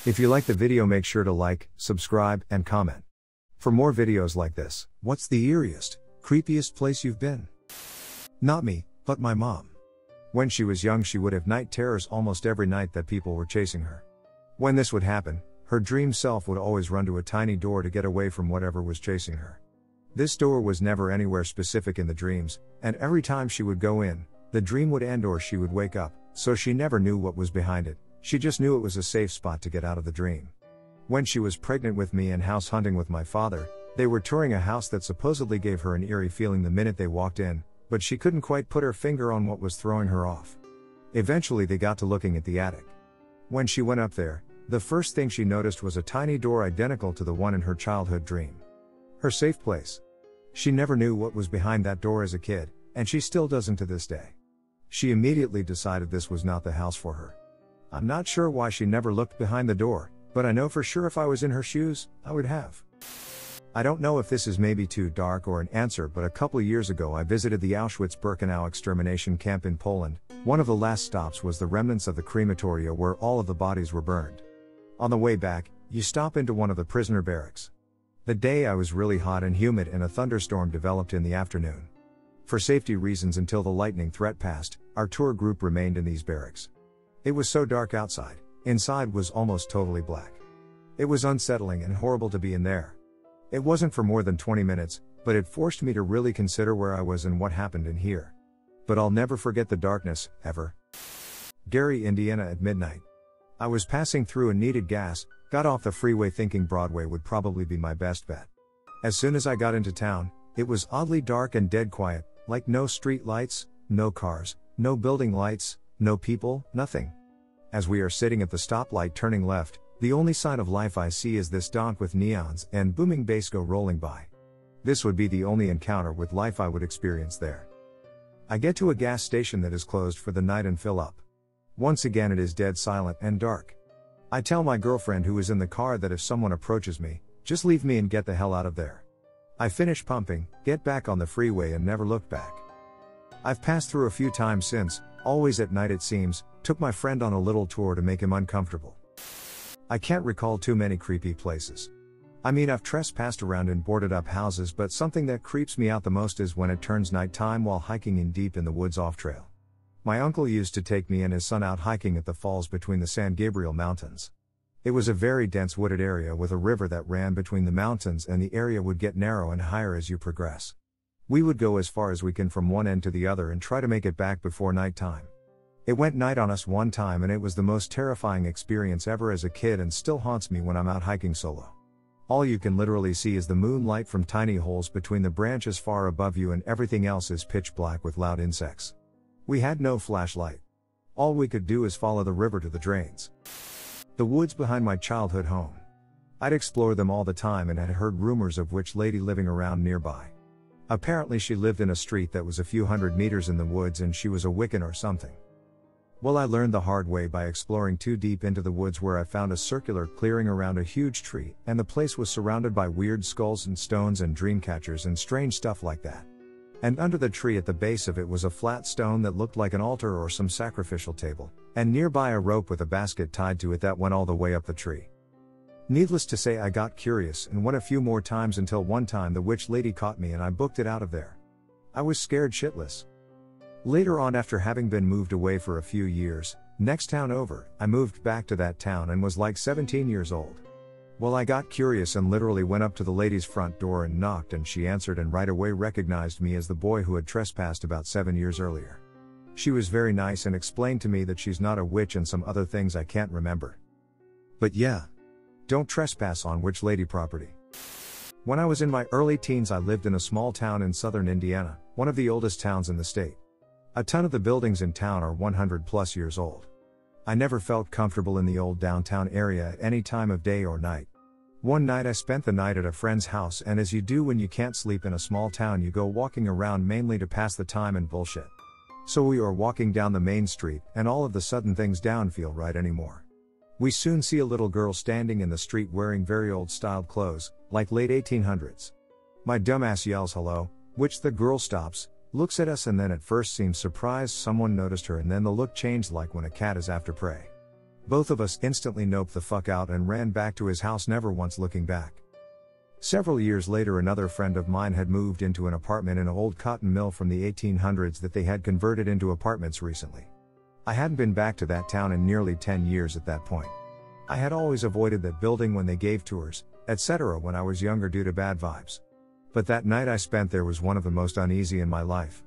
If you like the video, make sure to like, subscribe, and comment. For more videos like this. What's the eeriest, creepiest place you've been? Not me, but my mom. When she was young, she would have night terrors almost every night that people were chasing her. When this would happen, her dream self would always run to a tiny door to get away from whatever was chasing her. This door was never anywhere specific in the dreams, and every time she would go in, the dream would end or she would wake up, so she never knew what was behind it. She just knew it was a safe spot to get out of the dream. When she was pregnant with me and house hunting with my father, they were touring a house that supposedly gave her an eerie feeling the minute they walked in, but she couldn't quite put her finger on what was throwing her off. Eventually they got to looking at the attic. When she went up there, the first thing she noticed was a tiny door identical to the one in her childhood dream. Her safe place. She never knew what was behind that door as a kid, and she still doesn't to this day. She immediately decided this was not the house for her. I'm not sure why she never looked behind the door, but I know for sure if I was in her shoes, I would have. I don't know if this is maybe too dark or an answer, but a couple years ago I visited the Auschwitz-Birkenau extermination camp in Poland. One of the last stops was the remnants of the crematoria where all of the bodies were burned. On the way back, you stop into one of the prisoner barracks. The day I was really hot and humid and a thunderstorm developed in the afternoon. For safety reasons, until the lightning threat passed, our tour group remained in these barracks. It was so dark outside, inside was almost totally black. It was unsettling and horrible to be in there. It wasn't for more than 20 minutes, but it forced me to really consider where I was and what happened in here. But I'll never forget the darkness, ever. Gary, Indiana at midnight. I was passing through and needed gas, got off the freeway thinking Broadway would probably be my best bet. As soon as I got into town, it was oddly dark and dead quiet, like no street lights, no cars, no building lights, no people, nothing. As we are sitting at the stoplight turning left, the only sign of life I see is this donk with neons and booming bass go rolling by. This would be the only encounter with life I would experience there. I get to a gas station that is closed for the night and fill up. Once again it is dead silent and dark. I tell my girlfriend who is in the car that if someone approaches me, just leave me and get the hell out of there. I finish pumping, get back on the freeway and never looked back. I've passed through a few times since, always at night it seems, took my friend on a little tour to make him uncomfortable. I can't recall too many creepy places. I mean, I've trespassed around in boarded up houses, but something that creeps me out the most is when it turns nighttime while hiking in deep in the woods off trail. My uncle used to take me and his son out hiking at the falls between the San Gabriel Mountains. It was a very dense wooded area with a river that ran between the mountains, and the area would get narrow and higher as you progress. We would go as far as we can from one end to the other and try to make it back before nighttime. It went night on us one time and it was the most terrifying experience ever as a kid and still haunts me when I'm out hiking solo. All you can literally see is the moonlight from tiny holes between the branches far above you, and everything else is pitch black with loud insects. We had no flashlight. All we could do is follow the river to the drains. The woods behind my childhood home. I'd explore them all the time and had heard rumors of witch lady living around nearby. Apparently she lived in a street that was a few hundred meters in the woods and she was a Wiccan or something. Well, I learned the hard way by exploring too deep into the woods, where I found a circular clearing around a huge tree, and the place was surrounded by weird skulls and stones and dream catchers and strange stuff like that. And under the tree at the base of it was a flat stone that looked like an altar or some sacrificial table, and nearby a rope with a basket tied to it that went all the way up the tree. Needless to say, I got curious and went a few more times until one time the witch lady caught me and I booked it out of there. I was scared shitless. Later on, after having been moved away for a few years, next town over, I moved back to that town and was like 17 years old. Well, I got curious and literally went up to the lady's front door and knocked, and she answered and right away recognized me as the boy who had trespassed about 7 years earlier. She was very nice and explained to me that she's not a witch and some other things I can't remember. But yeah, don't trespass on witch lady property. When I was in my early teens, I lived in a small town in southern Indiana, one of the oldest towns in the state. A ton of the buildings in town are 100 plus years old. I never felt comfortable in the old downtown area at any time of day or night. One night I spent the night at a friend's house, and as you do when you can't sleep in a small town, you go walking around mainly to pass the time and bullshit. So we are walking down the main street, and all of the sudden things don't feel right anymore. We soon see a little girl standing in the street wearing very old styled clothes, like late 1800s. My dumbass yells hello, which the girl stops, looks at us, and then at first seems surprised someone noticed her, and then the look changed like when a cat is after prey. Both of us instantly noped the fuck out and ran back to his house, never once looking back. Several years later, another friend of mine had moved into an apartment in an old cotton mill from the 1800s that they had converted into apartments recently. I hadn't been back to that town in nearly 10 years at that point. I had always avoided that building when they gave tours, etc. when I was younger due to bad vibes. But that night I spent there was one of the most uneasy in my life.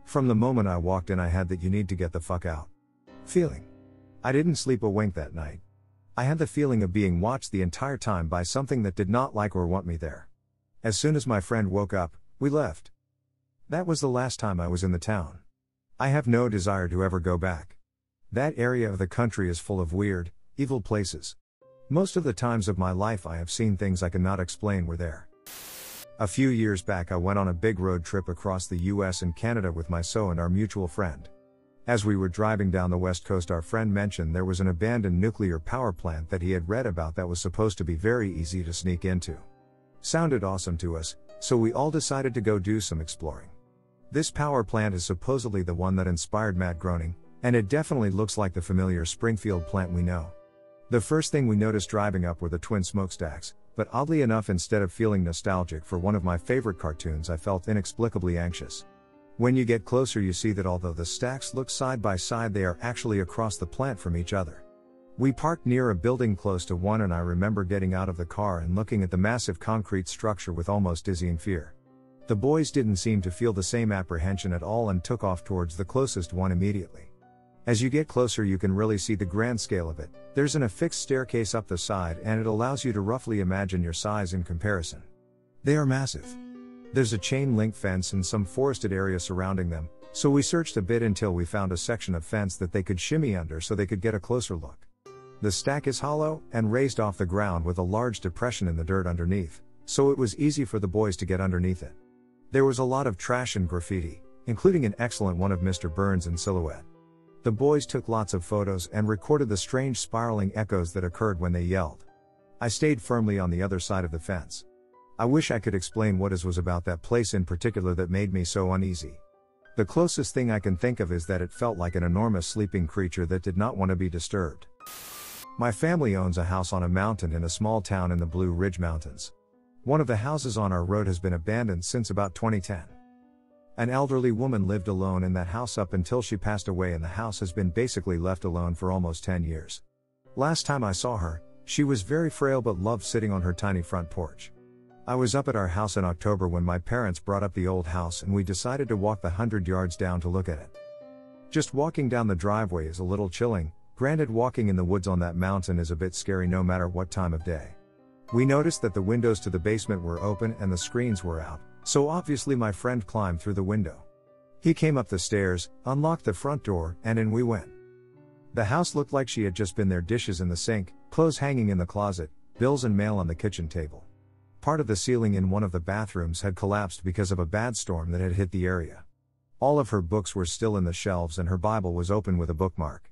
From the moment I walked in, I had that "you need to get the fuck out" feeling. I didn't sleep a wink that night. I had the feeling of being watched the entire time by something that did not like or want me there. As soon as my friend woke up, we left. That was the last time I was in the town. I have no desire to ever go back. That area of the country is full of weird, evil places. Most of the times of my life I have seen things I cannot explain were there. A few years back I went on a big road trip across the US and Canada with my so and our mutual friend. As we were driving down the west coast, our friend mentioned there was an abandoned nuclear power plant that he had read about that was supposed to be very easy to sneak into. Sounded awesome to us, so we all decided to go do some exploring. This power plant is supposedly the one that inspired Matt Groening, and it definitely looks like the familiar Springfield plant we know. The first thing we noticed driving up were the twin smokestacks, but oddly enough, instead of feeling nostalgic for one of my favorite cartoons, I felt inexplicably anxious. When you get closer, you see that although the stacks look side by side, they are actually across the plant from each other. We parked near a building close to one, and I remember getting out of the car and looking at the massive concrete structure with almost dizzying fear. The boys didn't seem to feel the same apprehension at all and took off towards the closest one immediately. As you get closer, you can really see the grand scale of it. There's an affixed staircase up the side, and it allows you to roughly imagine your size in comparison. They are massive. There's a chain link fence and some forested area surrounding them, so we searched a bit until we found a section of fence that they could shimmy under so they could get a closer look. The stack is hollow and raised off the ground with a large depression in the dirt underneath, so it was easy for the boys to get underneath it. There was a lot of trash and graffiti, including an excellent one of Mr. Burns in silhouette. The boys took lots of photos and recorded the strange spiraling echoes that occurred when they yelled. I stayed firmly on the other side of the fence. I wish I could explain what it was about that place in particular that made me so uneasy. The closest thing I can think of is that it felt like an enormous sleeping creature that did not want to be disturbed. My family owns a house on a mountain in a small town in the Blue Ridge Mountains. One of the houses on our road has been abandoned since about 2010. An elderly woman lived alone in that house up until she passed away, and the house has been basically left alone for almost 10 years. Last time I saw her, she was very frail but loved sitting on her tiny front porch. I was up at our house in October when my parents brought up the old house, and we decided to walk the 100 yards down to look at it. Just walking down the driveway is a little chilling. Granted, walking in the woods on that mountain is a bit scary no matter what time of day. We noticed that the windows to the basement were open and the screens were out, so obviously my friend climbed through the window. He came up the stairs, unlocked the front door, and in we went. The house looked like she had just been there: dishes in the sink, clothes hanging in the closet, bills and mail on the kitchen table. Part of the ceiling in one of the bathrooms had collapsed because of a bad storm that had hit the area. All of her books were still in the shelves and her Bible was open with a bookmark.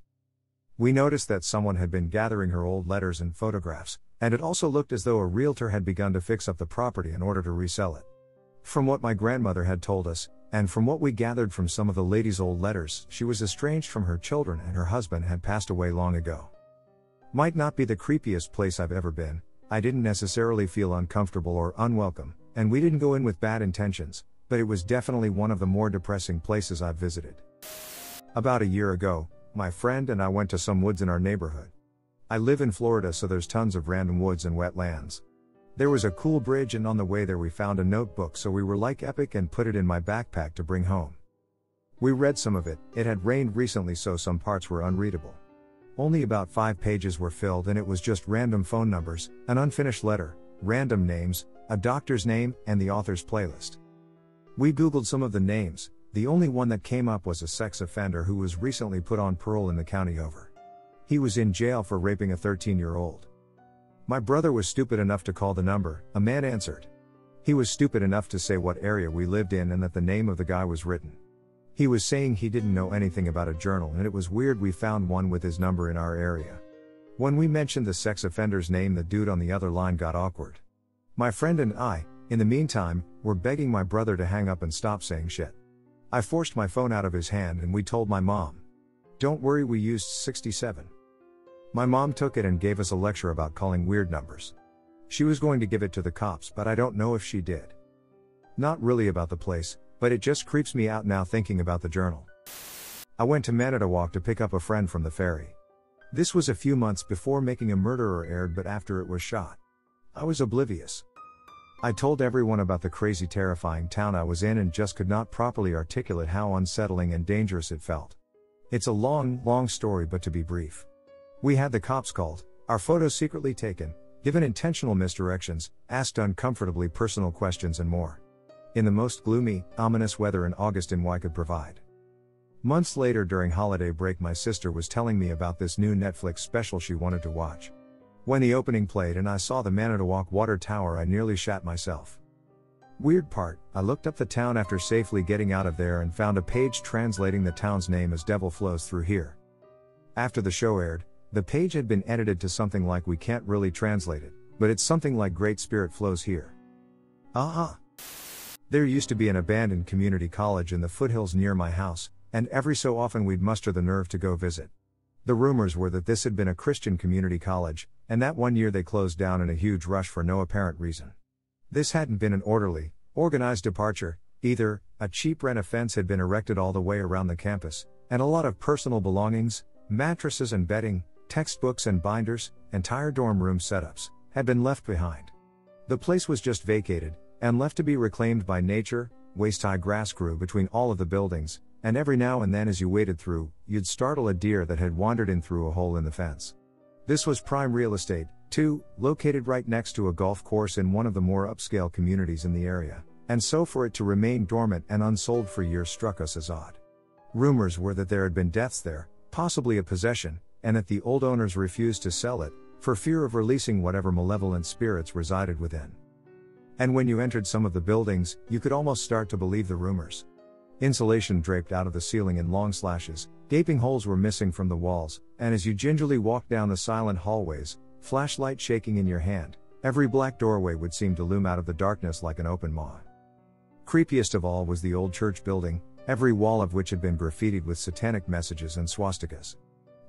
We noticed that someone had been gathering her old letters and photographs, and it also looked as though a realtor had begun to fix up the property in order to resell it. From what my grandmother had told us, and from what we gathered from some of the lady's old letters, she was estranged from her children and her husband had passed away long ago. Might not be the creepiest place I've ever been. I didn't necessarily feel uncomfortable or unwelcome, and we didn't go in with bad intentions, but it was definitely one of the more depressing places I've visited. About a year ago, my friend and I went to some woods in our neighborhood. I live in Florida, so there's tons of random woods and wetlands. There was a cool bridge, and on the way there we found a notebook, so we were like epic and put it in my backpack to bring home. We read some of it. It had rained recently, so some parts were unreadable. Only about 5 pages were filled, and it was just random phone numbers, an unfinished letter, random names, a doctor's name, and the author's playlist. We Googled some of the names. The only one that came up was a sex offender who was recently put on parole in the county over. He was in jail for raping a 13-year-old. My brother was stupid enough to call the number. A man answered. He was stupid enough to say what area we lived in and that the name of the guy was written. He was saying he didn't know anything about a journal, and it was weird we found one with his number in our area. When we mentioned the sex offender's name, the dude on the other line got awkward. My friend and I, in the meantime, were begging my brother to hang up and stop saying shit. I forced my phone out of his hand and we told my mom. Don't worry, we used 67. My mom took it and gave us a lecture about calling weird numbers. She was going to give it to the cops, but I don't know if she did. Not really about the place, but it just creeps me out now thinking about the journal. I went to Manitowoc to pick up a friend from the ferry. This was a few months before Making a Murderer aired, but after it was shot. I was oblivious. I told everyone about the crazy, terrifying town I was in and just could not properly articulate how unsettling and dangerous it felt. It's a long story, but to be brief. We had the cops called, our photos secretly taken, given intentional misdirections, asked uncomfortably personal questions and more. In the most gloomy, ominous weather in August I could provide. Months later during holiday break, my sister was telling me about this new Netflix special she wanted to watch. When the opening played and I saw the Manitowoc Water Tower, I nearly shat myself. Weird part, I looked up the town after safely getting out of there and found a page translating the town's name as Devil Flows Through Here. After the show aired, the page had been edited to something like, we can't really translate it, but it's something like Great Spirit Flows Here. There used to be an abandoned community college in the foothills near my house, and every so often we'd muster the nerve to go visit. The rumors were that this had been a Christian community college, and that one year they closed down in a huge rush for no apparent reason. This hadn't been an orderly, organized departure, either. A cheap rent fence had been erected all the way around the campus, and a lot of personal belongings, mattresses and bedding, textbooks and binders, entire dorm room setups, had been left behind. The place was just vacated, and left to be reclaimed by nature. Waist-high grass grew between all of the buildings, and every now and then as you waded through, you'd startle a deer that had wandered in through a hole in the fence. This was prime real estate, too, located right next to a golf course in one of the more upscale communities in the area, and so for it to remain dormant and unsold for years struck us as odd. Rumors were that there had been deaths there, possibly a possession, and that the old owners refused to sell it, for fear of releasing whatever malevolent spirits resided within. And when you entered some of the buildings, you could almost start to believe the rumors. Insulation draped out of the ceiling in long slashes, gaping holes were missing from the walls, and as you gingerly walked down the silent hallways, flashlight shaking in your hand, every black doorway would seem to loom out of the darkness like an open maw. Creepiest of all was the old church building, every wall of which had been graffitied with satanic messages and swastikas.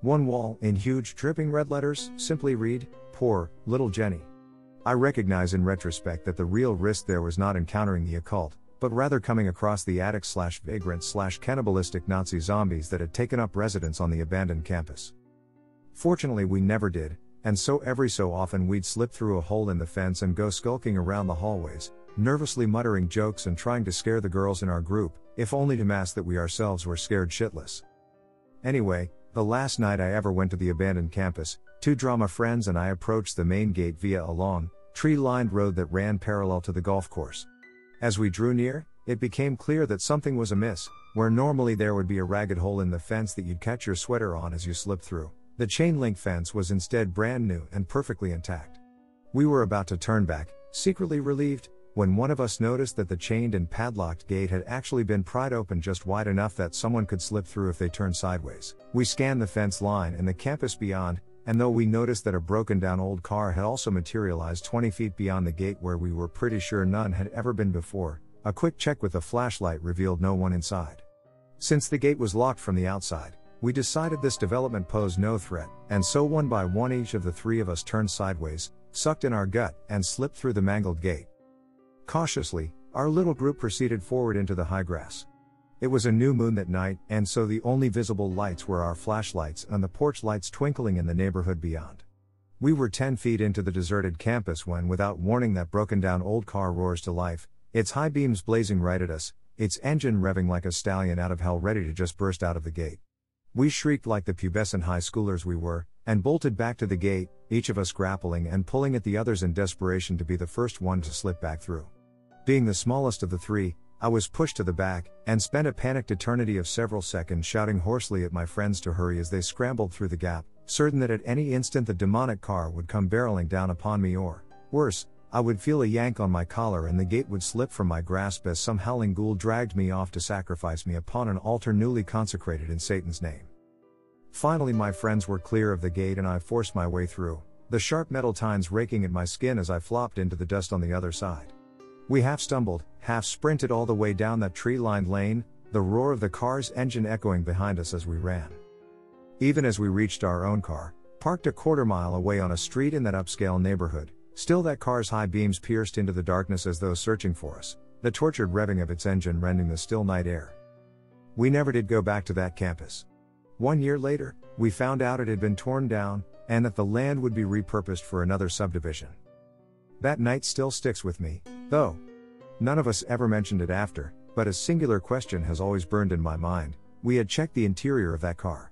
One wall, in huge dripping red letters, simply read, "Poor, little Jenny." I recognize in retrospect that the real risk there was not encountering the occult, but rather coming across the addict/vagrant/cannibalistic Nazi zombies that had taken up residence on the abandoned campus. Fortunately we never did, and so every so often we'd slip through a hole in the fence and go skulking around the hallways, nervously muttering jokes and trying to scare the girls in our group, if only to mask that we ourselves were scared shitless. Anyway, the last night I ever went to the abandoned campus, 2 drama friends and I approached the main gate via a long, tree-lined road that ran parallel to the golf course. As we drew near, it became clear that something was amiss. Where normally there would be a ragged hole in the fence that you'd catch your sweater on as you slipped through, the chain-link fence was instead brand new and perfectly intact. We were about to turn back, secretly relieved, when one of us noticed that the chained and padlocked gate had actually been pried open just wide enough that someone could slip through if they turned sideways. We scanned the fence line and the campus beyond, and though we noticed that a broken-down old car had also materialized 20 feet beyond the gate where we were pretty sure none had ever been before, a quick check with a flashlight revealed no one inside. Since the gate was locked from the outside, we decided this development posed no threat, and so one by one each of the 3 of us turned sideways, sucked in our gut, and slipped through the mangled gate. Cautiously, our little group proceeded forward into the high grass. It was a new moon that night, and so the only visible lights were our flashlights and the porch lights twinkling in the neighborhood beyond. We were 10 feet into the deserted campus when, without warning, that broken-down old car roars to life, its high beams blazing right at us, its engine revving like a stallion out of hell ready to just burst out of the gate. We shrieked like the pubescent high schoolers we were, and bolted back to the gate, each of us grappling and pulling at the others in desperation to be the first one to slip back through. Being the smallest of the 3, I was pushed to the back, and spent a panicked eternity of several seconds shouting hoarsely at my friends to hurry as they scrambled through the gap, certain that at any instant the demonic car would come barreling down upon me or, worse, I would feel a yank on my collar and the gate would slip from my grasp as some howling ghoul dragged me off to sacrifice me upon an altar newly consecrated in Satan's name. Finally my friends were clear of the gate and I forced my way through, the sharp metal tines raking at my skin as I flopped into the dust on the other side. We half stumbled, half sprinted all the way down that tree-lined lane, the roar of the car's engine echoing behind us as we ran. Even as we reached our own car, Parked a quarter-mile away on a street in that upscale neighborhood, still that car's high beams pierced into the darkness as though searching for us, the tortured revving of its engine rending the still night air. We never did go back to that campus. 1 year later, we found out it had been torn down, and that the land would be repurposed for another subdivision. That night still sticks with me, though. None of us ever mentioned it after, but a singular question has always burned in my mind. We had checked the interior of that car.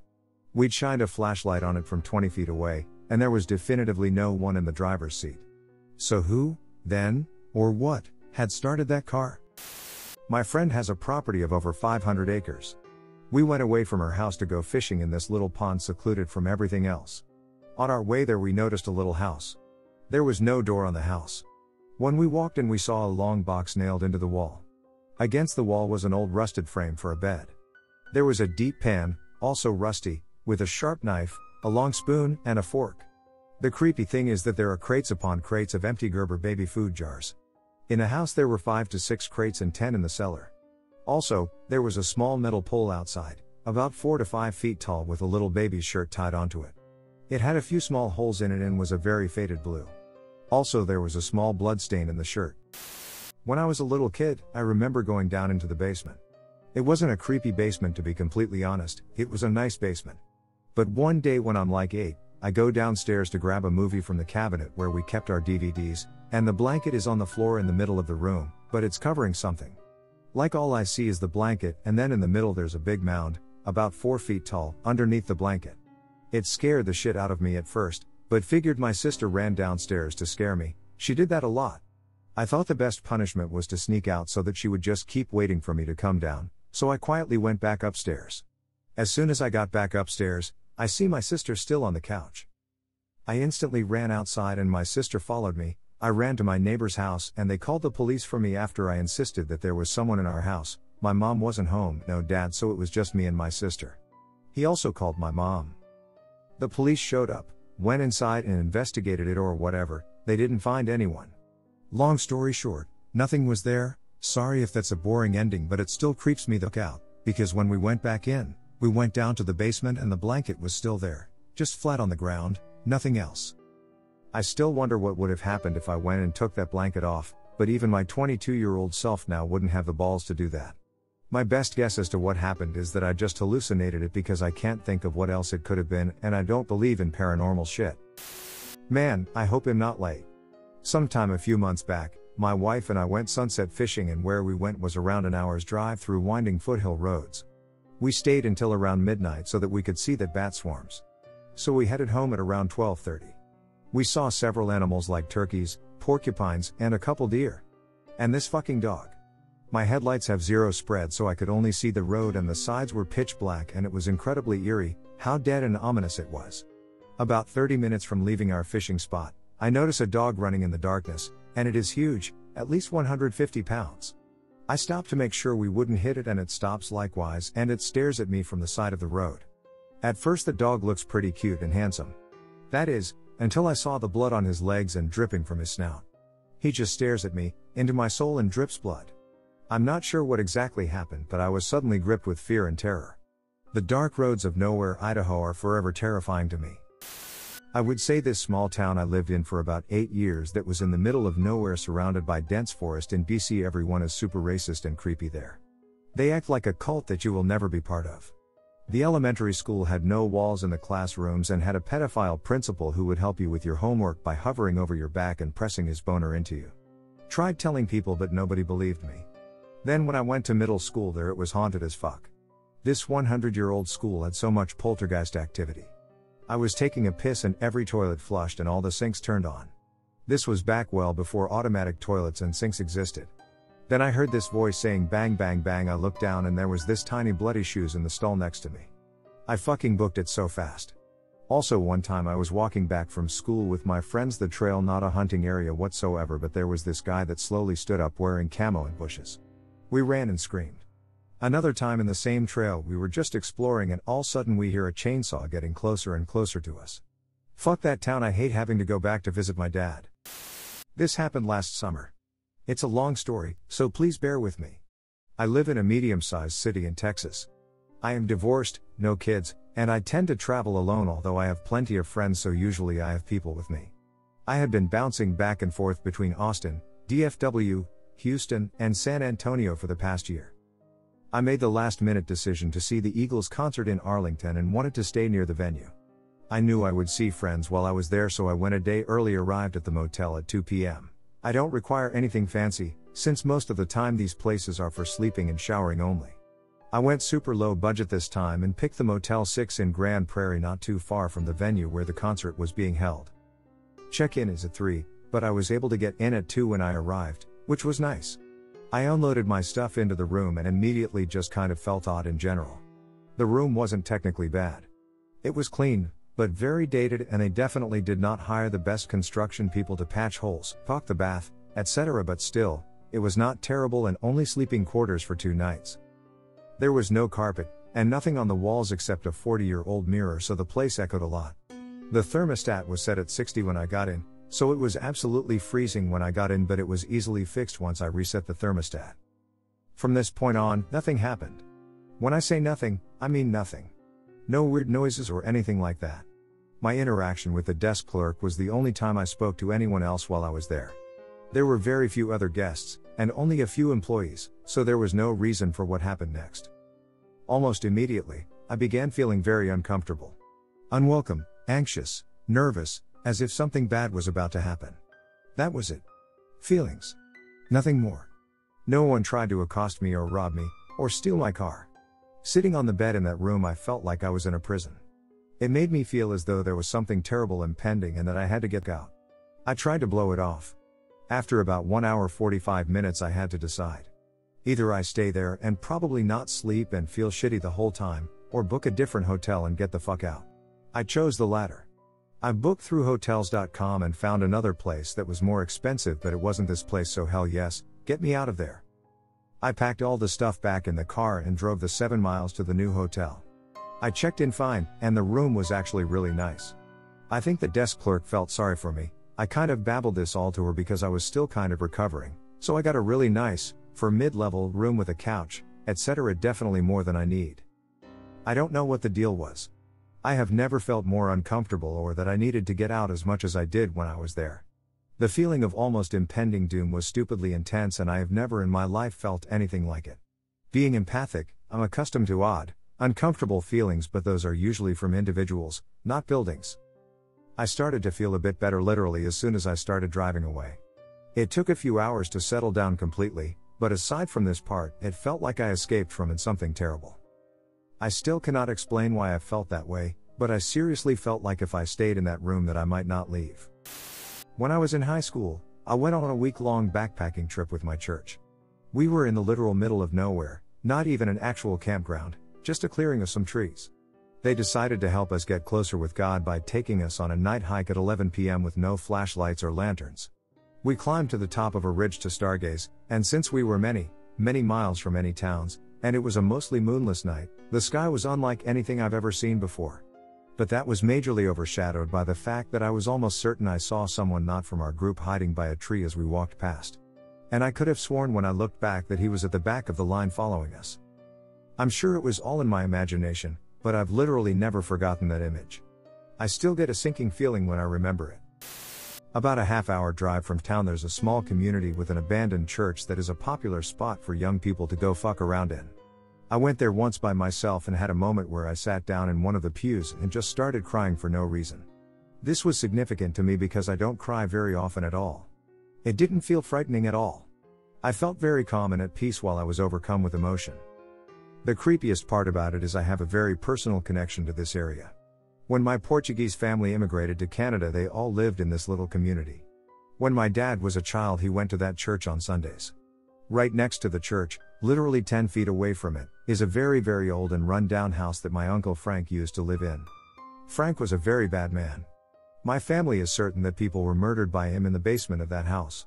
We'd shined a flashlight on it from 20 feet away, and there was definitively no one in the driver's seat. So who, then, or what, had started that car? My friend has a property of over 500 acres. We went away from her house to go fishing in this little pond secluded from everything else. On our way there we noticed a little house. There was no door on the house. When we walked in we saw a long box nailed into the wall. Against the wall was an old rusted frame for a bed. There was a deep pan, also rusty, with a sharp knife, a long spoon, and a fork. The creepy thing is that there are crates upon crates of empty Gerber baby food jars. In the house there were 5 to 6 crates and 10 in the cellar. Also, there was a small metal pole outside, about 4 to 5 feet tall with a little baby's shirt tied onto it. It had a few small holes in it and was a very faded blue. Also there was a small blood stain in the shirt. When I was a little kid, I remember going down into the basement. It wasn't a creepy basement to be completely honest, it was a nice basement. But one day when I'm like 8, I go downstairs to grab a movie from the cabinet where we kept our DVDs, and the blanket is on the floor in the middle of the room, but it's covering something. Like all I see is the blanket, and then in the middle there's a big mound, about 4 feet tall, underneath the blanket. It scared the shit out of me at first, but figured my sister ran downstairs to scare me. She did that a lot. I thought the best punishment was to sneak out so that she would just keep waiting for me to come down, so I quietly went back upstairs. As soon as I got back upstairs, I see my sister still on the couch. I instantly ran outside and my sister followed me. I ran to my neighbor's house and they called the police for me after I insisted that there was someone in our house. My mom wasn't home, no dad, so it was just me and my sister. He also called my mom. The police showed up, went inside and investigated it or whatever. They didn't find anyone. Long story short, nothing was there. Sorry if that's a boring ending, but it still creeps me the fuck out, because when we went back in, we went down to the basement and the blanket was still there, just flat on the ground, nothing else. I still wonder what would have happened if I went and took that blanket off, but even my 22-year-old self now wouldn't have the balls to do that. My best guess as to what happened is that I just hallucinated it because I can't think of what else it could have been, and I don't believe in paranormal shit. Man, I hope I'm not late. Sometime a few months back, my wife and I went sunset fishing, and where we went was around an hour's drive through winding foothill roads. We stayed until around midnight so that we could see the bat swarms. So we headed home at around 12:30. We saw several animals like turkeys, porcupines, and a couple deer. And this fucking dog. My headlights have zero spread so I could only see the road and the sides were pitch black, and it was incredibly eerie, how dead and ominous it was. About 30 minutes from leaving our fishing spot, I notice a dog running in the darkness, and it is huge, at least 150 pounds. I stop to make sure we wouldn't hit it and it stops likewise, and it stares at me from the side of the road. At first the dog looks pretty cute and handsome. That is, until I saw the blood on his legs and dripping from his snout. He just stares at me, into my soul, and drips blood. I'm not sure what exactly happened, but I was suddenly gripped with fear and terror. The dark roads of nowhere, Idaho are forever terrifying to me. I would say this small town I lived in for about 8 years that was in the middle of nowhere surrounded by dense forest in BC, everyone is super racist and creepy there. They act like a cult that you will never be part of. The elementary school had no walls in the classrooms and had a pedophile principal who would help you with your homework by hovering over your back and pressing his boner into you. Tried telling people but nobody believed me. Then when I went to middle school there, it was haunted as fuck. This 100-year-old school had so much poltergeist activity. I was taking a piss and every toilet flushed and all the sinks turned on. This was back well before automatic toilets and sinks existed. Then I heard this voice saying bang bang bang. I looked down and there was this tiny bloody shoes in the stall next to me. I fucking booked it so fast. Also one time I was walking back from school with my friends, the trail, not a hunting area whatsoever, but there was this guy that slowly stood up wearing camo and bushes. We ran and screamed. Another time in the same trail we were just exploring and all sudden we hear a chainsaw getting closer and closer to us. Fuck that town, I hate having to go back to visit my dad. This happened last summer. It's a long story, so please bear with me. I live in a medium-sized city in Texas. I am divorced, no kids, And I tend to travel alone, although I have plenty of friends, so usually I have people with me. I had been bouncing back and forth between Austin, DFW, Houston, and San Antonio for the past year. I made the last-minute decision to see the Eagles concert in Arlington and wanted to stay near the venue. I knew I would see friends while I was there, so I went a day early, arrived at the motel at 2 p.m. I don't require anything fancy, since most of the time these places are for sleeping and showering only. I went super low budget this time and picked the Motel 6 in Grand Prairie, not too far from the venue where the concert was being held. Check-in is at 3, but I was able to get in at 2 when I arrived, which was nice. I unloaded my stuff into the room and immediately just kind of felt odd in general. The room wasn't technically bad. It was clean, but very dated, and they definitely did not hire the best construction people to patch holes, caulk the bath, etc., but still, it was not terrible, and only sleeping quarters for 2 nights. There was no carpet, and nothing on the walls except a 40-year-old mirror, so the place echoed a lot. The thermostat was set at 60 when I got in, so it was absolutely freezing when I got in, but it was easily fixed once I reset the thermostat. From this point on, nothing happened. When I say nothing, I mean nothing. No weird noises or anything like that. My interaction with the desk clerk was the only time I spoke to anyone else while I was there. There were very few other guests, and only a few employees, so there was no reason for what happened next. Almost immediately, I began feeling very uncomfortable. Unwelcome, anxious, nervous, as if something bad was about to happen. That was it. Feelings. Nothing more. No one tried to accost me or rob me, or steal my car. Sitting on the bed in that room, I felt like I was in a prison. It made me feel as though there was something terrible impending and that I had to get out. I tried to blow it off. After about 1 hour 45 minutes, I had to decide. Either I stay there and probably not sleep and feel shitty the whole time, or book a different hotel and get the fuck out. I chose the latter. I booked through Hotels.com and found another place that was more expensive, but it wasn't this place, so hell yes, get me out of there. I packed all the stuff back in the car and drove the 7 miles to the new hotel. I checked in fine, and the room was actually really nice. I think the desk clerk felt sorry for me. I kind of babbled this all to her because I was still kind of recovering, so I got a really nice, for mid-level, room with a couch, etc., definitely more than I need. I don't know what the deal was. I have never felt more uncomfortable or that I needed to get out as much as I did when I was there. The feeling of almost impending doom was stupidly intense, and I have never in my life felt anything like it. Being empathic, I'm accustomed to odd, uncomfortable feelings, but those are usually from individuals, not buildings. I started to feel a bit better literally as soon as I started driving away. It took a few hours to settle down completely, but aside from this part, it felt like I escaped from something terrible. I still cannot explain why I felt that way, but I seriously felt like if I stayed in that room that I might not leave. When I was in high school, I went on a week-long backpacking trip with my church. We were in the literal middle of nowhere, not even an actual campground, just a clearing of some trees. They decided to help us get closer with God by taking us on a night hike at 11 p.m. with no flashlights or lanterns. We climbed to the top of a ridge to stargaze, and since we were many, many miles from any towns, and it was a mostly moonless night, the sky was unlike anything I've ever seen before. But that was majorly overshadowed by the fact that I was almost certain I saw someone not from our group hiding by a tree as we walked past. And I could have sworn when I looked back that he was at the back of the line following us. I'm sure it was all in my imagination, but I've literally never forgotten that image. I still get a sinking feeling when I remember it. About a half-hour drive from town, there's a small community with an abandoned church that is a popular spot for young people to go fuck around in. I went there once by myself and had a moment where I sat down in one of the pews and just started crying for no reason. This was significant to me because I don't cry very often at all. It didn't feel frightening at all. I felt very calm and at peace while I was overcome with emotion. The creepiest part about it is I have a very personal connection to this area. When my Portuguese family immigrated to Canada, they all lived in this little community. When my dad was a child, he went to that church on Sundays. Right next to the church, literally 10 feet away from it, is a very, very old and run-down house that my uncle Frank used to live in. Frank was a very bad man. My family is certain that people were murdered by him in the basement of that house.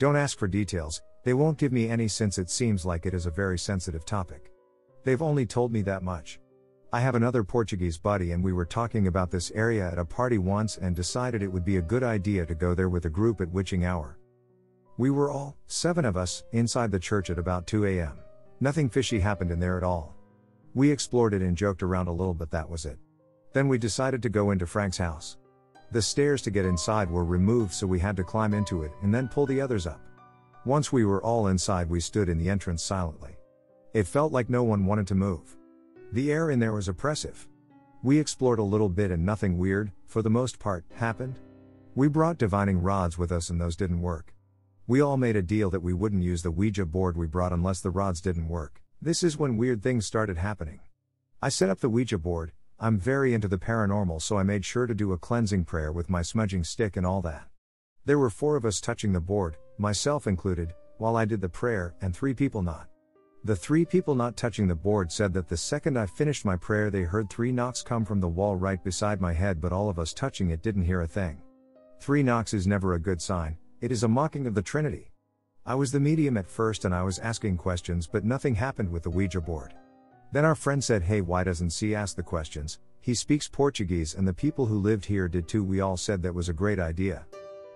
Don't ask for details, they won't give me any since it seems like it is a very sensitive topic. They've only told me that much. I have another Portuguese buddy and we were talking about this area at a party once and decided it would be a good idea to go there with a group at witching hour. We were all, 7 of us, inside the church at about 2 a.m. Nothing fishy happened in there at all. We explored it and joked around a little, but that was it. Then we decided to go into Frank's house. The stairs to get inside were removed, so we had to climb into it and then pull the others up. Once we were all inside, we stood in the entrance silently. It felt like no one wanted to move. The air in there was oppressive. We explored a little bit and nothing weird, for the most part, happened. We brought divining rods with us and those didn't work. We all made a deal that we wouldn't use the Ouija board we brought unless the rods didn't work. This is when weird things started happening. I set up the Ouija board. I'm very into the paranormal, so I made sure to do a cleansing prayer with my smudging stick and all that. There were 4 of us touching the board, myself included, while I did the prayer, and 3 people not. The 3 people not touching the board said that the second I finished my prayer they heard 3 knocks come from the wall right beside my head, but all of us touching it didn't hear a thing. 3 knocks is never a good sign, it is a mocking of the Trinity. I was the medium at first and I was asking questions, but nothing happened with the Ouija board. Then our friend said, "Hey, why doesn't C ask the questions? He speaks Portuguese and the people who lived here did too." We all said that was a great idea.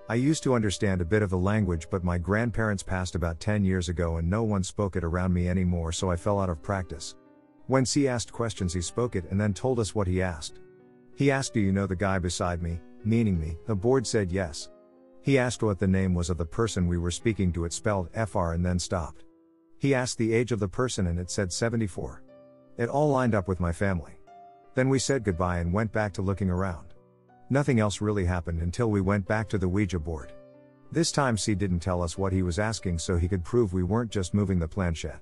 I used to understand a bit of the language, but my grandparents passed about 10 years ago and no one spoke it around me anymore, so I fell out of practice. When C asked questions he spoke it and then told us what he asked. He asked, "Do you know the guy beside me?" meaning me. The board said yes. He asked what the name was of the person we were speaking to. It spelled FR and then stopped. He asked the age of the person and it said 74. It all lined up with my family. Then we said goodbye and went back to looking around. Nothing else really happened until we went back to the Ouija board. This time C didn't tell us what he was asking so he could prove we weren't just moving the planchette.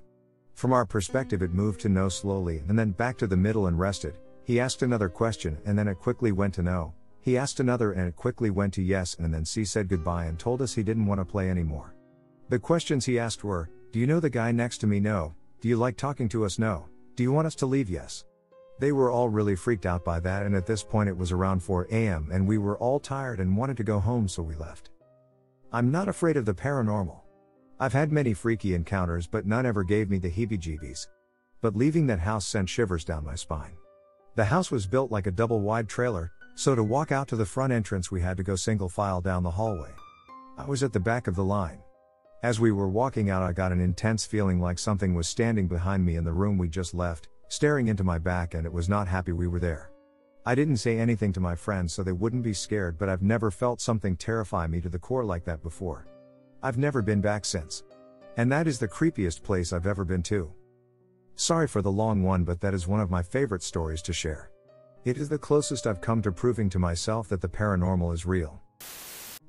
From our perspective it moved to no slowly and then back to the middle and rested. He asked another question and then it quickly went to no. He asked another and it quickly went to yes, and then C said goodbye and told us he didn't want to play anymore. The questions he asked were, "Do you know the guy next to me?" No. "Do you like talking to us?" No. "Do you want us to leave?" Yes. They were all really freaked out by that, and at this point it was around 4 a.m. and we were all tired and wanted to go home, so we left. I'm not afraid of the paranormal. I've had many freaky encounters, but none ever gave me the heebie-jeebies. But leaving that house sent shivers down my spine. The house was built like a double-wide trailer, so to walk out to the front entrance we had to go single file down the hallway. I was at the back of the line. As we were walking out I got an intense feeling like something was standing behind me in the room we just left, staring into my back, and it was not happy we were there. I didn't say anything to my friends so they wouldn't be scared, but I've never felt something terrify me to the core like that before. I've never been back since. And that is the creepiest place I've ever been to. Sorry for the long one, but that is one of my favorite stories to share. It is the closest I've come to proving to myself that the paranormal is real.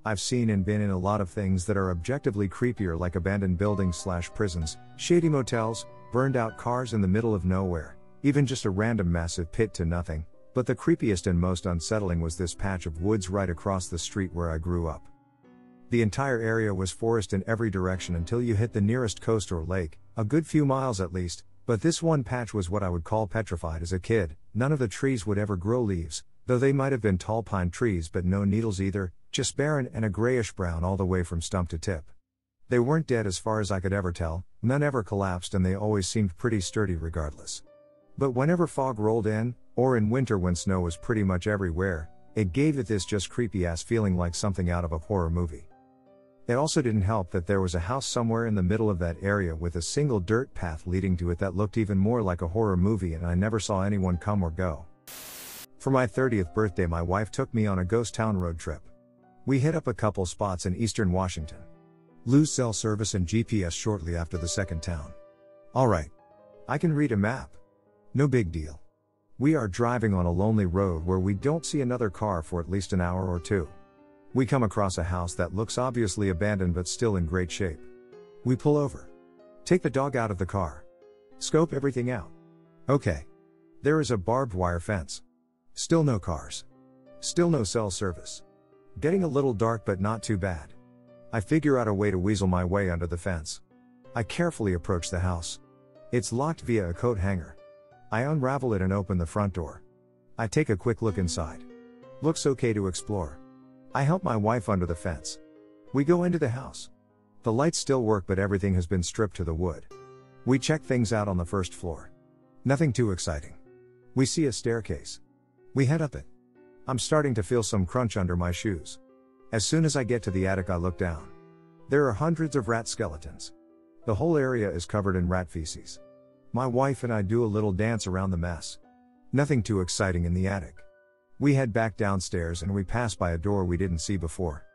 I've seen and been in a lot of things that are objectively creepier, like abandoned buildings/prisons, shady motels, burned out cars in the middle of nowhere, even just a random massive pit to nothing, but the creepiest and most unsettling was this patch of woods right across the street where I grew up. The entire area was forest in every direction until you hit the nearest coast or lake, a good few miles at least, but this one patch was what I would call petrified as a kid. None of the trees would ever grow leaves, though they might have been tall pine trees, but no needles either, just barren and a grayish brown all the way from stump to tip. They weren't dead as far as I could ever tell, none ever collapsed, and they always seemed pretty sturdy regardless. But whenever fog rolled in, or in winter when snow was pretty much everywhere, it gave it this just creepy ass feeling like something out of a horror movie. It also didn't help that there was a house somewhere in the middle of that area with a single dirt path leading to it that looked even more like a horror movie, and I never saw anyone come or go. For my 30th birthday my wife took me on a ghost town road trip. We hit up a couple spots in eastern Washington. Lose cell service and GPS shortly after the second town. Alright. I can read a map. No big deal. We are driving on a lonely road where we don't see another car for at least an hour or two. We come across a house that looks obviously abandoned but still in great shape. We pull over. Take the dog out of the car. Scope everything out. Okay. There is a barbed wire fence. Still no cars. Still no cell service. Getting a little dark but not too bad. I figure out a way to weasel my way under the fence. I carefully approach the house. It's locked via a coat hanger. I unravel it and open the front door. I take a quick look inside. Looks okay to explore. I help my wife under the fence. We go into the house. The lights still work but everything has been stripped to the wood. We check things out on the first floor. Nothing too exciting. We see a staircase. We head up it. I'm starting to feel some crunch under my shoes. As soon as I get to the attic I look down. There are hundreds of rat skeletons. The whole area is covered in rat feces. My wife and I do a little dance around the mess. Nothing too exciting in the attic. We head back downstairs and we pass by a door we didn't see before.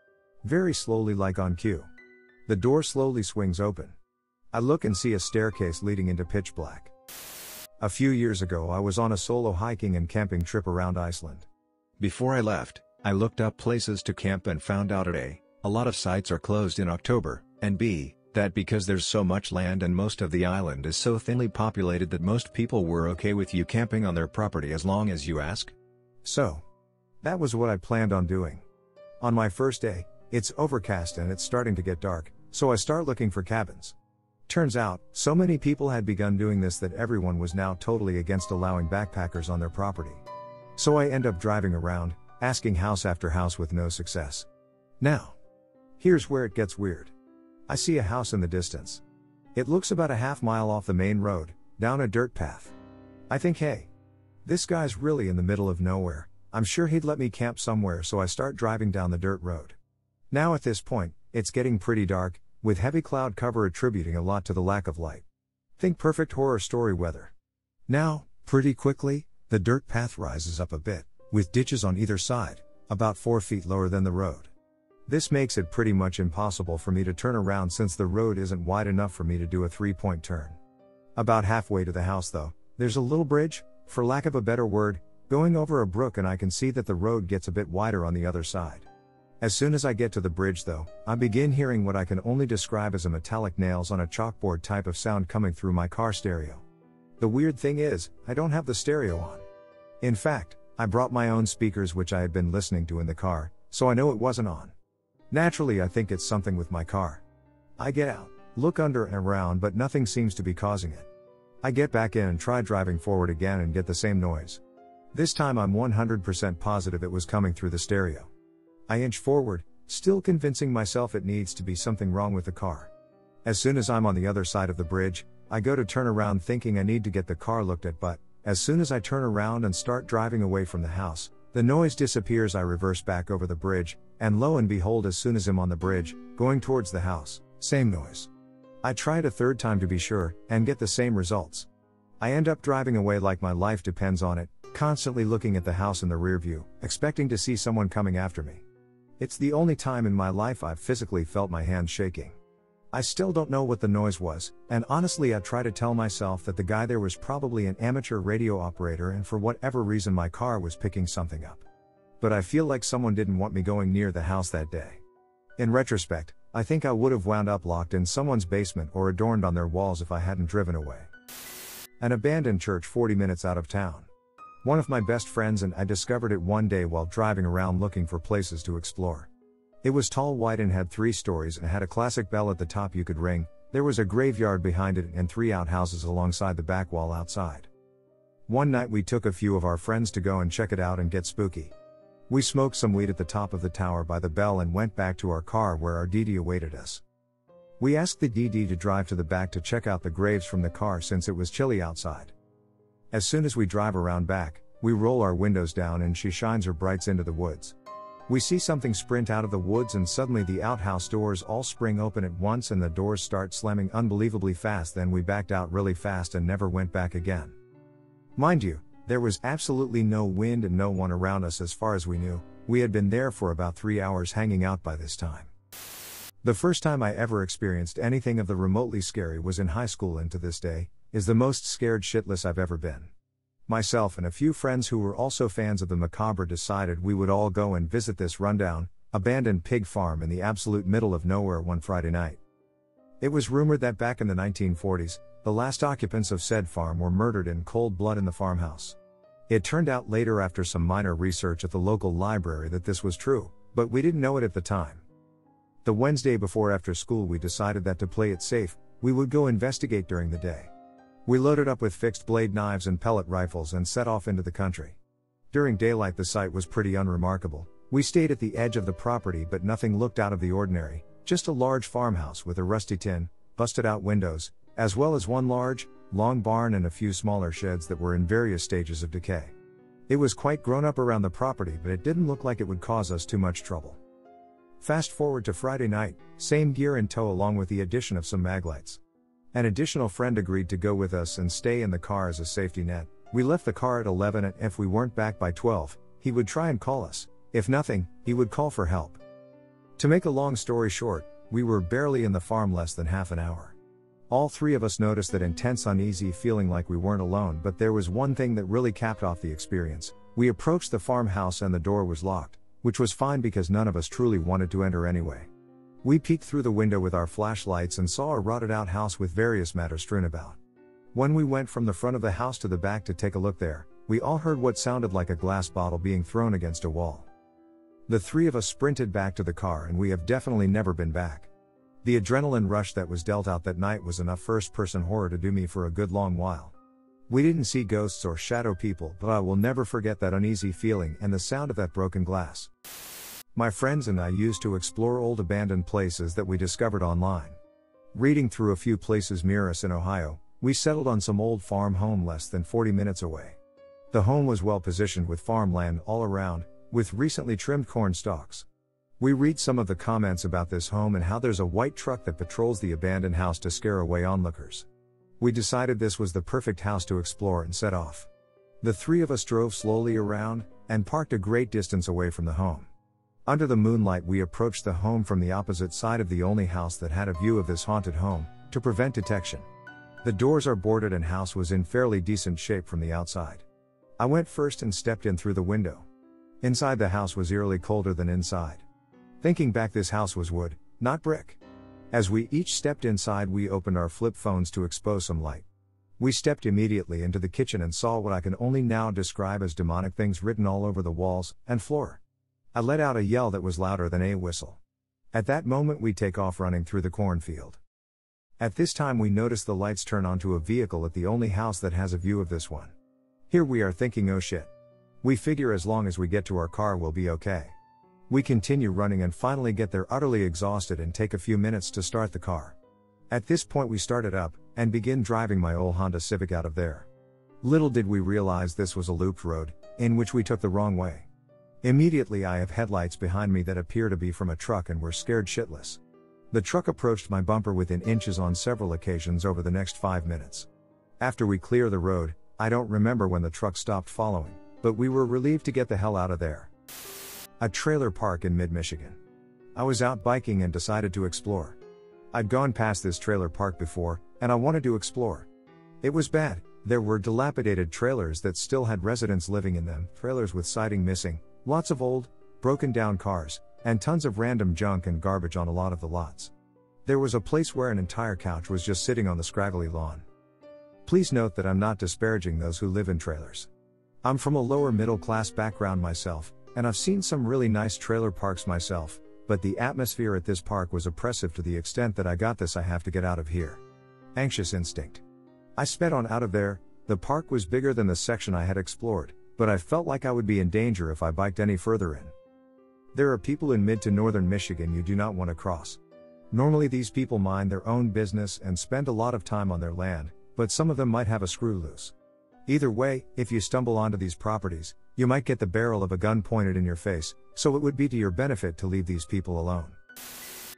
Very slowly, like on cue. The door slowly swings open. I look and see a staircase leading into pitch black. A few years ago I was on a solo hiking and camping trip around Iceland. Before I left, I looked up places to camp and found out A lot of sites are closed in October, and B, that because there's so much land and most of the island is so thinly populated that most people were okay with you camping on their property as long as you ask. So, that was what I planned on doing. On my first day, it's overcast and it's starting to get dark, so I start looking for cabins. Turns out, so many people had begun doing this that everyone was now totally against allowing backpackers on their property. So I end up driving around, asking house after house with no success. Now, here's where it gets weird. I see a house in the distance. It looks about a half mile off the main road, down a dirt path. I think, hey, this guy's really in the middle of nowhere, I'm sure he'd let me camp somewhere, so I start driving down the dirt road. Now at this point, it's getting pretty dark, with heavy cloud cover attributing a lot to the lack of light. Think perfect horror story weather. Now, pretty quickly, the dirt path rises up a bit, with ditches on either side, about 4 feet lower than the road. This makes it pretty much impossible for me to turn around since the road isn't wide enough for me to do a 3-point turn. About halfway to the house though, there's a little bridge, for lack of a better word, going over a brook, and I can see that the road gets a bit wider on the other side. As soon as I get to the bridge though, I begin hearing what I can only describe as a metallic nails on a chalkboard type of sound coming through my car stereo. The weird thing is, I don't have the stereo on. In fact, I brought my own speakers which I had been listening to in the car, so I know it wasn't on. Naturally I think it's something with my car. I get out, look under and around, but nothing seems to be causing it. I get back in and try driving forward again and get the same noise. This time I'm 100% positive it was coming through the stereo. I inch forward, still convincing myself it needs to be something wrong with the car. As soon as I'm on the other side of the bridge, I go to turn around thinking I need to get the car looked at, but as soon as I turn around and start driving away from the house, the noise disappears. I reverse back over the bridge, and lo and behold, as soon as I'm on the bridge, going towards the house, same noise. I try it a third time to be sure, and get the same results. I end up driving away like my life depends on it, constantly looking at the house in the rear view, expecting to see someone coming after me. It's the only time in my life I've physically felt my hands shaking. I still don't know what the noise was, and honestly I try to tell myself that the guy there was probably an amateur radio operator and for whatever reason my car was picking something up. But I feel like someone didn't want me going near the house that day. In retrospect, I think I would have wound up locked in someone's basement or adorned on their walls if I hadn't driven away. An abandoned church 40 minutes out of town. One of my best friends and I discovered it one day while driving around looking for places to explore. It was tall, white, and had 3 stories and had a classic bell at the top you could ring. There was a graveyard behind it and 3 outhouses alongside the back wall outside. One night we took a few of our friends to go and check it out and get spooky. We smoked some weed at the top of the tower by the bell and went back to our car where our DD awaited us. We asked the DD to drive to the back to check out the graves from the car since it was chilly outside. As soon as we drive around back, we roll our windows down and she shines her brights into the woods. We see something sprint out of the woods and suddenly the outhouse doors all spring open at once and the doors start slamming unbelievably fast. Then we backed out really fast and never went back again. Mind you, there was absolutely no wind and no one around us as far as we knew. We had been there for about 3 hours hanging out by this time. The first time I ever experienced anything of the remotely scary was in high school, and to this day, is the most scared shitless I've ever been. Myself and a few friends who were also fans of the macabre decided we would all go and visit this rundown, abandoned pig farm in the absolute middle of nowhere one Friday night. It was rumored that back in the 1940s, the last occupants of said farm were murdered in cold blood in the farmhouse. It turned out later after some minor research at the local library that this was true, but we didn't know it at the time. The Wednesday before after school we decided that to play it safe, we would go investigate during the day. We loaded up with fixed blade knives and pellet rifles and set off into the country. During daylight the site was pretty unremarkable. We stayed at the edge of the property but nothing looked out of the ordinary, just a large farmhouse with a rusty tin, busted out windows, as well as one large, long barn and a few smaller sheds that were in various stages of decay. It was quite grown up around the property but it didn't look like it would cause us too much trouble. Fast forward to Friday night, same gear in tow along with the addition of some maglights. An additional friend agreed to go with us and stay in the car as a safety net. We left the car at 11 and if we weren't back by 12, he would try and call us. If nothing, he would call for help. To make a long story short, we were barely in the farm less than half an hour. All three of us noticed that intense uneasy feeling like we weren't alone, but there was one thing that really capped off the experience. We approached the farmhouse and the door was locked, which was fine because none of us truly wanted to enter anyway. We peeked through the window with our flashlights and saw a rotted out house with various matter strewn about. When we went from the front of the house to the back to take a look there, we all heard what sounded like a glass bottle being thrown against a wall. The three of us sprinted back to the car and we have definitely never been back. The adrenaline rush that was dealt out that night was enough first-person horror to do me for a good long while. We didn't see ghosts or shadow people, but I will never forget that uneasy feeling and the sound of that broken glass. My friends and I used to explore old abandoned places that we discovered online. Reading through a few places near us in Ohio, we settled on some old farm home less than 40 minutes away. The home was well positioned with farmland all around, with recently trimmed corn stalks. We read some of the comments about this home and how there's a white truck that patrols the abandoned house to scare away onlookers. We decided this was the perfect house to explore and set off. The three of us drove slowly around, and parked a great distance away from the home. Under the moonlight we approached the home from the opposite side of the only house that had a view of this haunted home, to prevent detection. The doors are boarded and house was in fairly decent shape from the outside. I went first and stepped in through the window. Inside the house was eerily colder than inside. Thinking back, this house was wood, not brick. As we each stepped inside we opened our flip phones to expose some light. We stepped immediately into the kitchen and saw what I can only now describe as demonic things written all over the walls and floor. I let out a yell that was louder than a whistle. At that moment we take off running through the cornfield. At this time we notice the lights turn onto a vehicle at the only house that has a view of this one. Here we are thinking, oh shit. We figure as long as we get to our car we'll be okay. We continue running and finally get there utterly exhausted and take a few minutes to start the car. At this point we started up, and begin driving my old Honda Civic out of there. Little did we realize this was a looped road, in which we took the wrong way. Immediately I have headlights behind me that appear to be from a truck and we're scared shitless. The truck approached my bumper within inches on several occasions over the next 5 minutes. After we clear the road, I don't remember when the truck stopped following, but we were relieved to get the hell out of there. A trailer park in mid-Michigan. I was out biking and decided to explore. I'd gone past this trailer park before, and I wanted to explore. It was bad. There were dilapidated trailers that still had residents living in them, trailers with siding missing, lots of old, broken down cars, and tons of random junk and garbage on a lot of the lots. There was a place where an entire couch was just sitting on the scraggly lawn. Please note that I'm not disparaging those who live in trailers. I'm from a lower middle class background myself, and I've seen some really nice trailer parks myself, but the atmosphere at this park was oppressive to the extent that I got this, I have to get out of here. Anxious instinct. I sped on out of there. The park was bigger than the section I had explored, but I felt like I would be in danger if I biked any further in. There are people in mid to northern Michigan you do not want to cross. Normally these people mind their own business and spend a lot of time on their land, but some of them might have a screw loose. Either way, if you stumble onto these properties, you might get the barrel of a gun pointed in your face, so it would be to your benefit to leave these people alone.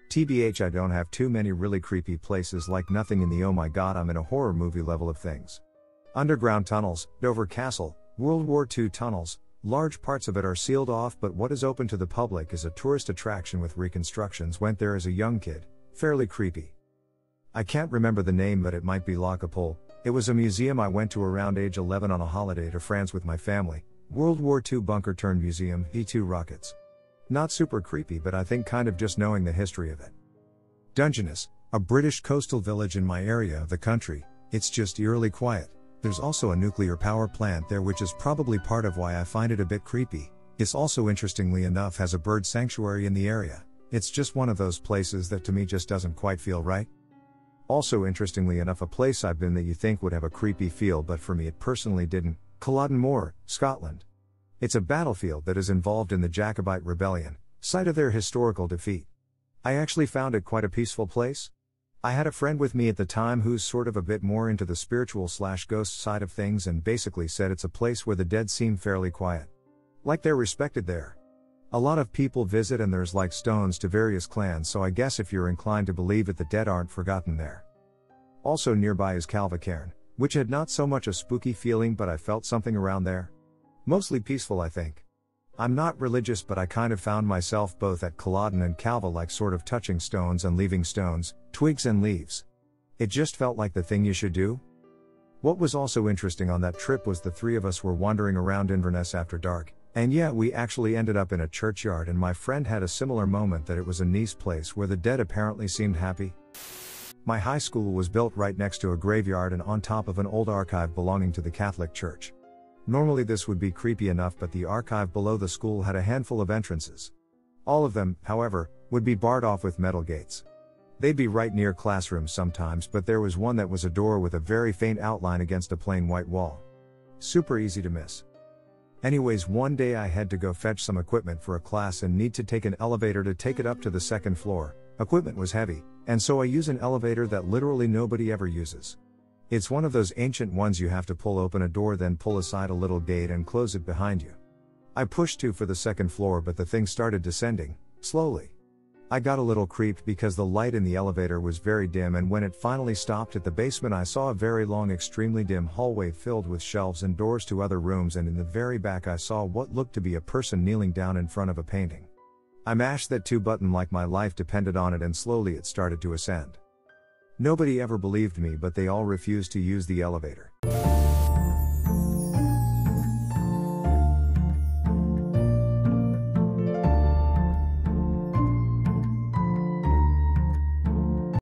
TBH, I don't have too many really creepy places, like nothing in the oh my god I'm in a horror movie level of things. Underground tunnels, Dover Castle, World War II tunnels, large parts of it are sealed off, but what is open to the public is a tourist attraction with reconstructions. Went there as a young kid, fairly creepy. I can't remember the name, but it might be Lacapole. It was a museum I went to around age 11 on a holiday to France with my family. World War II bunker turned museum, E-2 rockets. Not super creepy, but I think kind of just knowing the history of it. Dungeness, a British coastal village in my area of the country. It's just eerily quiet. There's also a nuclear power plant there, which is probably part of why I find it a bit creepy. It's also, interestingly enough, has a bird sanctuary in the area. It's just one of those places that to me just doesn't quite feel right. Also, interestingly enough, a place I've been that you think would have a creepy feel, but for me it personally didn't. Culloden Moor, Scotland. It's a battlefield that is involved in the Jacobite rebellion, site of their historical defeat. I actually found it quite a peaceful place. I had a friend with me at the time who's sort of a bit more into the spiritual/ghost side of things, and basically said it's a place where the dead seem fairly quiet. Like they're respected there. A lot of people visit and there's like stones to various clans, so I guess if you're inclined to believe it, the dead aren't forgotten there. Also nearby is Calvacairn, which had not so much a spooky feeling, but I felt something around there. Mostly peaceful, I think. I'm not religious, but I kind of found myself both at Culloden and Calva like sort of touching stones and leaving stones, twigs and leaves. It just felt like the thing you should do. What was also interesting on that trip was the three of us were wandering around Inverness after dark, and yeah, we actually ended up in a churchyard, and my friend had a similar moment that it was a nice place where the dead apparently seemed happy. My high school was built right next to a graveyard and on top of an old archive belonging to the Catholic Church. Normally this would be creepy enough, but the archive below the school had a handful of entrances. All of them, however, would be barred off with metal gates. They'd be right near classrooms sometimes, but there was one that was a door with a very faint outline against a plain white wall. Super easy to miss. Anyways, one day I had to go fetch some equipment for a class and need to take an elevator to take it up to the second floor. Equipment was heavy, and so I use an elevator that literally nobody ever uses. It's one of those ancient ones you have to pull open a door, then pull aside a little gate and close it behind you. I pushed 2 for the second floor, but the thing started descending, slowly. I got a little creeped because the light in the elevator was very dim, and when it finally stopped at the basement I saw a very long, extremely dim hallway filled with shelves and doors to other rooms, and in the very back I saw what looked to be a person kneeling down in front of a painting. I mashed that 2 button like my life depended on it, and slowly it started to ascend. Nobody ever believed me, but they all refused to use the elevator.